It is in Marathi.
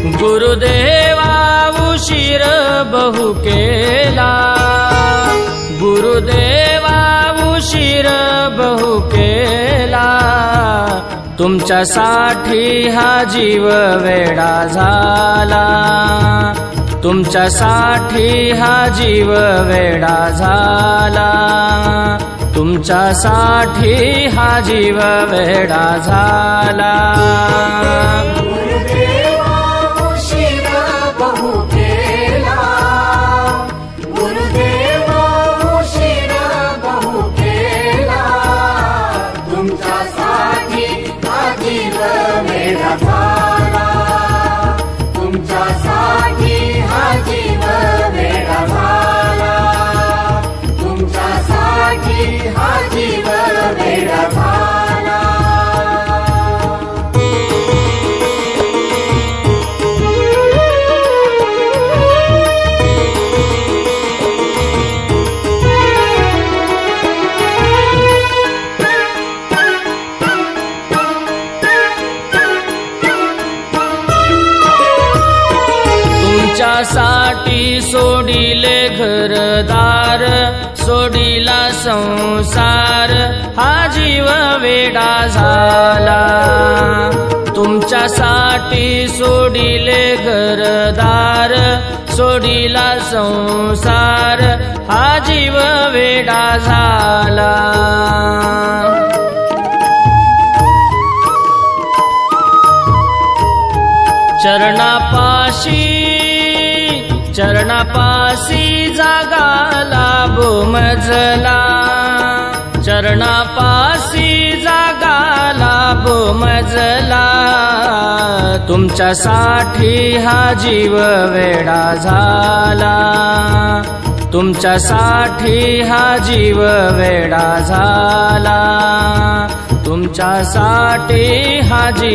गुरुदेवा उशीर बहु केला, गुरुदेवा उशीर बहु केला, तुमच्यासाठी हा जीव वेडा झाला, तुमच्यासाठी हा जीव वेडा झाला, तुमच्यासाठी हा जीव वेडा झाला। तुमच्यासाठी सोडिले घरदार, सोडिला संसार, हा जीव वेडा झाला, तुमच्यासाठी सोडिले घरदार, सोडिला संसार, हा जीव वेडा झाला। चरणापाशी जागाला बोमजला, चरणापाशी जागाला बोमजला, तुमच्यासाठी हा जीव वेडा झाला, तुमच्यासाठी हा जीव वेडा झाला, तुमच्यासाठी हा जीव